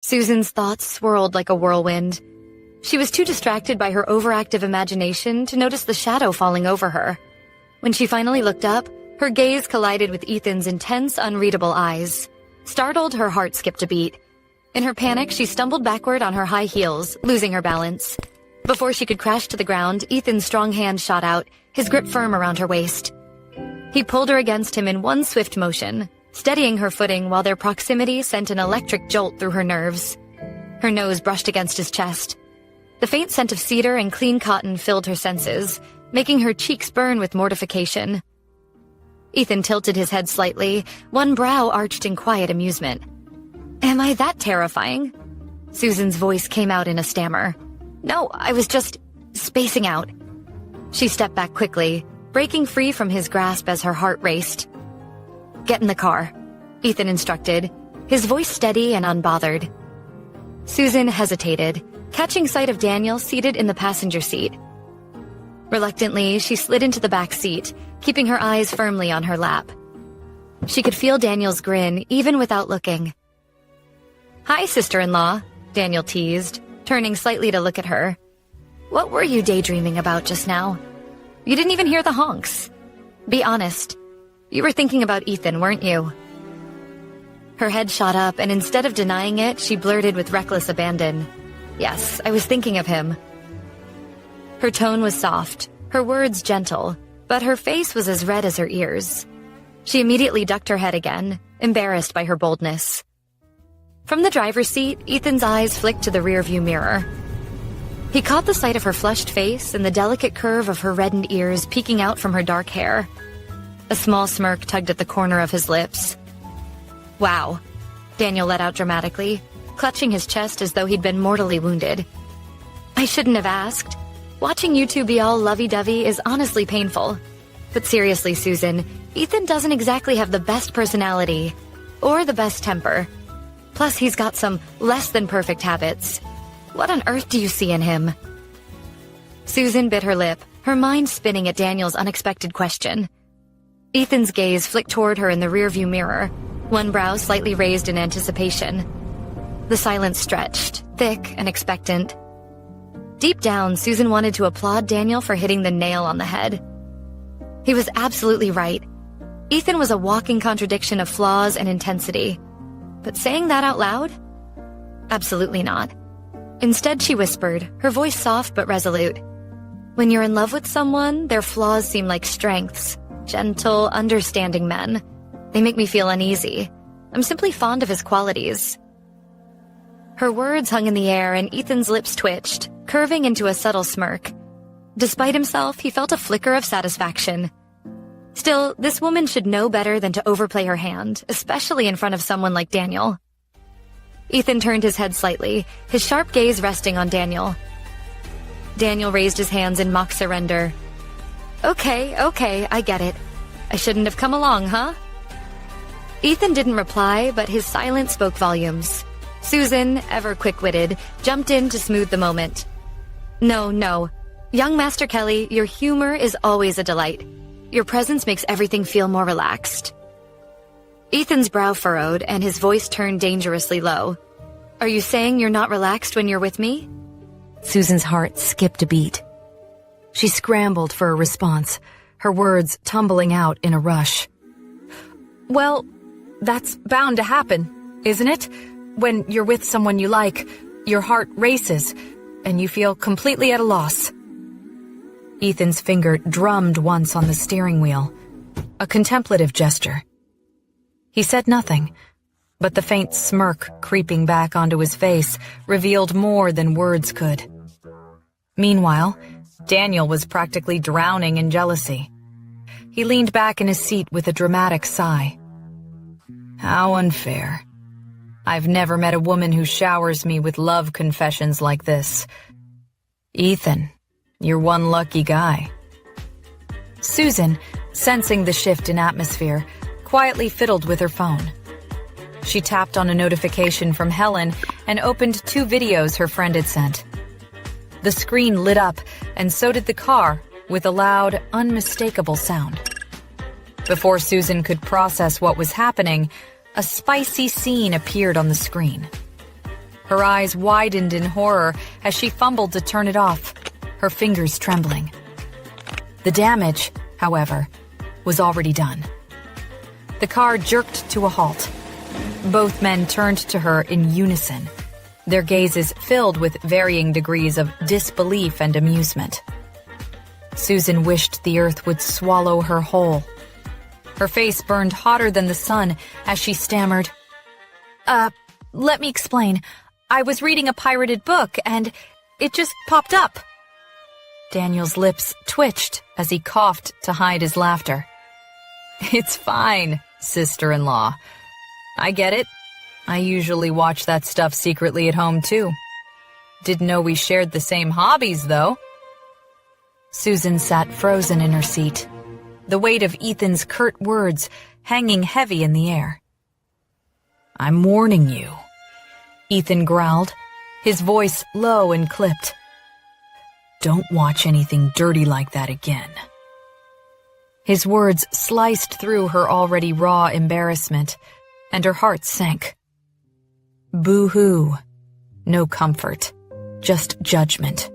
Susan's thoughts swirled like a whirlwind. She was too distracted by her overactive imagination to notice the shadow falling over her. When she finally looked up, her gaze collided with Ethan's intense, unreadable eyes. Startled, her heart skipped a beat. In her panic, she stumbled backward on her high heels, losing her balance. Before she could crash to the ground, Ethan's strong hand shot out, his grip firm around her waist. He pulled her against him in one swift motion, steadying her footing while their proximity sent an electric jolt through her nerves. Her nose brushed against his chest. The faint scent of cedar and clean cotton filled her senses, making her cheeks burn with mortification. Ethan tilted his head slightly, one brow arched in quiet amusement. "Am I that terrifying?" Susan's voice came out in a stammer. "No, I was just spacing out." She stepped back quickly, breaking free from his grasp as her heart raced. "Get in the car," Ethan instructed, his voice steady and unbothered. Susan hesitated, catching sight of Daniel seated in the passenger seat. Reluctantly, she slid into the back seat, keeping her eyes firmly on her lap. She could feel Daniel's grin even without looking. "Hi, sister-in-law," Daniel teased, turning slightly to look at her. "What were you daydreaming about just now? You didn't even hear the honks. Be honest. You were thinking about Ethan, weren't you?" Her head shot up, and instead of denying it, she blurted with reckless abandon. "Yes, I was thinking of him." Her tone was soft, her words gentle, but her face was as red as her ears. She immediately ducked her head again, embarrassed by her boldness. From the driver's seat, Ethan's eyes flicked to the rearview mirror. He caught the sight of her flushed face and the delicate curve of her reddened ears peeking out from her dark hair. A small smirk tugged at the corner of his lips. "Wow," Daniel let out dramatically, clutching his chest as though he'd been mortally wounded. "I shouldn't have asked. Watching you two be all lovey-dovey is honestly painful. But seriously, Susan, Ethan doesn't exactly have the best personality, or the best temper. Plus, he's got some less-than-perfect habits. What on earth do you see in him?" Susan bit her lip, her mind spinning at Daniel's unexpected question. Ethan's gaze flicked toward her in the rearview mirror, one brow slightly raised in anticipation. The silence stretched, thick and expectant. Deep down, Susan wanted to applaud Daniel for hitting the nail on the head. He was absolutely right. Ethan was a walking contradiction of flaws and intensity. But saying that out loud? Absolutely not. Instead, she whispered, her voice soft but resolute. "When you're in love with someone, their flaws seem like strengths. Gentle, understanding men. They make me feel uneasy. I'm simply fond of his qualities." Her words hung in the air and Ethan's lips twitched, curving into a subtle smirk. Despite himself, he felt a flicker of satisfaction. Still, this woman should know better than to overplay her hand, especially in front of someone like Daniel. Ethan turned his head slightly, his sharp gaze resting on Daniel. Daniel raised his hands in mock surrender. Okay, I get it. I shouldn't have come along, huh?" Ethan didn't reply, but his silence spoke volumes. Susan, ever quick-witted, jumped in to smooth the moment. No. Young Master Kelly, your humor is always a delight. Your presence makes everything feel more relaxed." Ethan's brow furrowed and his voice turned dangerously low. "Are you saying you're not relaxed when you're with me?" Susan's heart skipped a beat. She scrambled for a response, her words tumbling out in a rush. "Well, that's bound to happen, isn't it? When you're with someone you like, your heart races, and you feel completely at a loss." Ethan's finger drummed once on the steering wheel, a contemplative gesture. He said nothing, but the faint smirk creeping back onto his face revealed more than words could. Meanwhile, Daniel was practically drowning in jealousy. He leaned back in his seat with a dramatic sigh. "How unfair. I've never met a woman who showers me with love confessions like this. Ethan, you're one lucky guy." Susan, sensing the shift in atmosphere, quietly fiddled with her phone. She tapped on a notification from Helen and opened 2 videos her friend had sent. The screen lit up, and so did the car, with a loud, unmistakable sound. Before Susan could process what was happening, a spicy scene appeared on the screen. Her eyes widened in horror as she fumbled to turn it off, her fingers trembling. The damage, however, was already done. The car jerked to a halt. Both men turned to her in unison, their gazes filled with varying degrees of disbelief and amusement. Susan wished the earth would swallow her whole. Her face burned hotter than the sun as she stammered, let me explain. I was reading a pirated book and it just popped up." Daniel's lips twitched as he coughed to hide his laughter. "It's fine, sister-in-law. I get it. I usually watch that stuff secretly at home, too. Didn't know we shared the same hobbies, though." Susan sat frozen in her seat, the weight of Ethan's curt words hanging heavy in the air. "I'm warning you," Ethan growled, his voice low and clipped. "Don't watch anything dirty like that again." His words sliced through her already raw embarrassment, and her heart sank. Boo-hoo. No comfort, just judgment,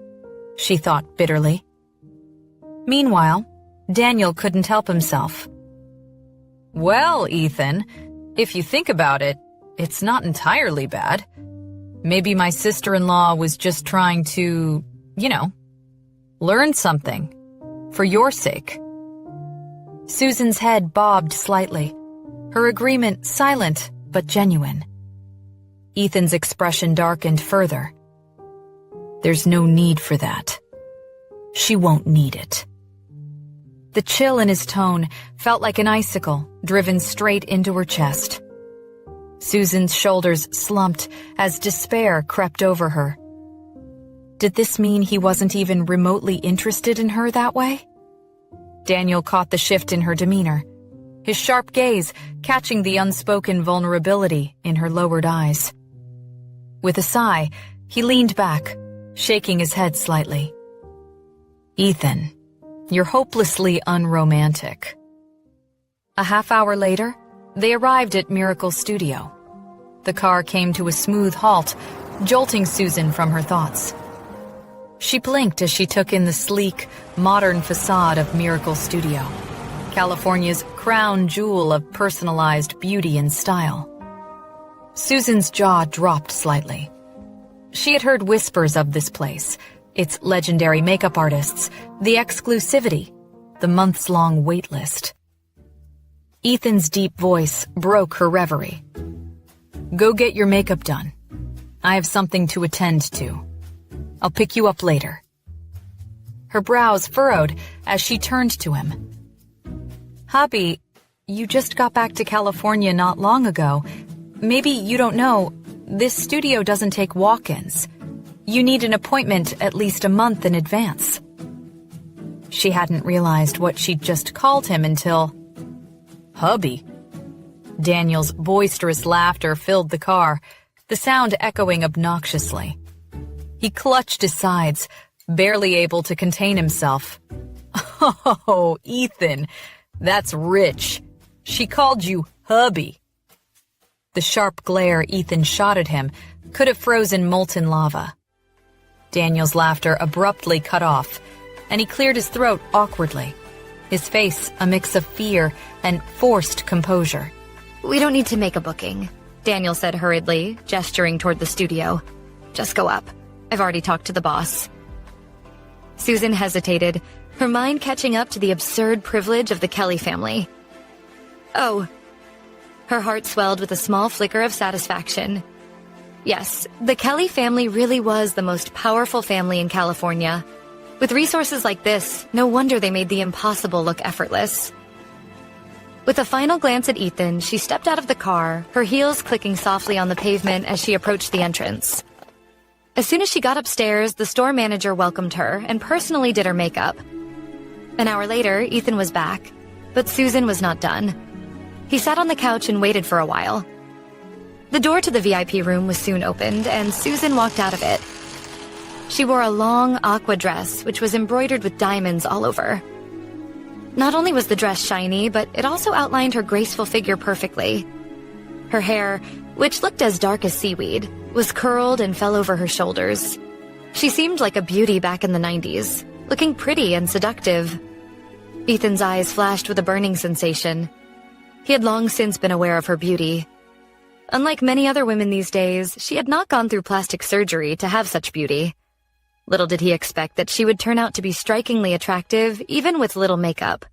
she thought bitterly. Meanwhile, Daniel couldn't help himself. "Well, Ethan, if you think about it, it's not entirely bad. Maybe my sister-in-law was just trying to, learn something. For your sake." Susan's head bobbed slightly, her agreement silent but genuine. Ethan's expression darkened further. "There's no need for that. She won't need it." The chill in his tone felt like an icicle driven straight into her chest. Susan's shoulders slumped as despair crept over her. Did this mean he wasn't even remotely interested in her that way? Daniel caught the shift in her demeanor, his sharp gaze catching the unspoken vulnerability in her lowered eyes. With a sigh, he leaned back, shaking his head slightly. "Ethan, you're hopelessly unromantic." A half hour later, they arrived at Miracle Studio. The car came to a smooth halt, jolting Susan from her thoughts. She blinked as she took in the sleek, modern facade of Miracle Studio, California's crown jewel of personalized beauty and style. Susan's jaw dropped slightly. She had heard whispers of this place, its legendary makeup artists, the exclusivity, the months-long wait list. Ethan's deep voice broke her reverie. "Go get your makeup done. I have something to attend to. I'll pick you up later." Her brows furrowed as she turned to him. "Hubby, you just got back to California not long ago. Maybe you don't know, this studio doesn't take walk-ins. You need an appointment at least a month in advance." She hadn't realized what she'd just called him until... "Hubby?" Daniel's boisterous laughter filled the car, the sound echoing obnoxiously. He clutched his sides, barely able to contain himself. "Oh, Ethan, that's rich. She called you hubby." The sharp glare Ethan shot at him could have frozen molten lava. Daniel's laughter abruptly cut off, and he cleared his throat awkwardly, his face a mix of fear and forced composure. "We don't need to make a booking," Daniel said hurriedly, gesturing toward the studio. "Just go up. I've already talked to the boss." Susan hesitated, her mind catching up to the absurd privilege of the Kelly family. "Oh." Her heart swelled with a small flicker of satisfaction. Yes, the Kelly family really was the most powerful family in California. With resources like this, no wonder they made the impossible look effortless. With a final glance at Ethan, she stepped out of the car, her heels clicking softly on the pavement as she approached the entrance. As soon as she got upstairs, the store manager welcomed her and personally did her makeup. An hour later, Ethan was back, but Susan was not done. He sat on the couch and waited for a while. The door to the VIP room was soon opened, and Susan walked out of it. She wore a long aqua dress, which was embroidered with diamonds all over. Not only was the dress shiny, but it also outlined her graceful figure perfectly. Her hair, which looked as dark as seaweed, was curled and fell over her shoulders. She seemed like a beauty back in the 90s, looking pretty and seductive. Ethan's eyes flashed with a burning sensation. He had long since been aware of her beauty. Unlike many other women these days, she had not gone through plastic surgery to have such beauty. Little did he expect that she would turn out to be strikingly attractive, even with little makeup.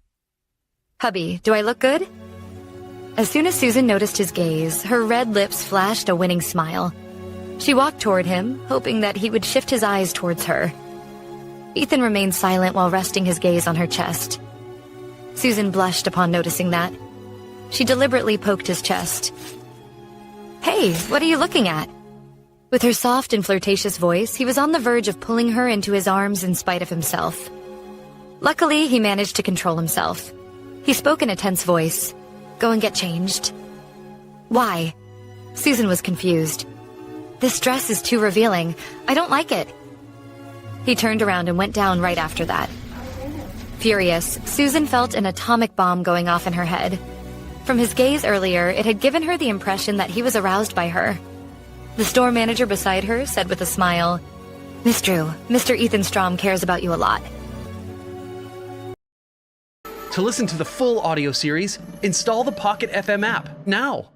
"Hubby, do I look good?" As soon as Susan noticed his gaze, her red lips flashed a winning smile. She walked toward him, hoping that he would shift his eyes towards her. Ethan remained silent while resting his gaze on her chest. Susan blushed upon noticing that. She deliberately poked his chest. "Hey, what are you looking at?" With her soft and flirtatious voice, he was on the verge of pulling her into his arms in spite of himself. Luckily, he managed to control himself. He spoke in a tense voice. "Go and get changed." "Why?" Susan was confused. "This dress is too revealing. I don't like it." He turned around and went down right after that. Furious, Susan felt an atomic bomb going off in her head. From his gaze earlier, it had given her the impression that he was aroused by her. The store manager beside her said with a smile, "Miss Drew, Mr. Ethan Strom cares about you a lot." To listen to the full audio series, install the Pocket FM app now.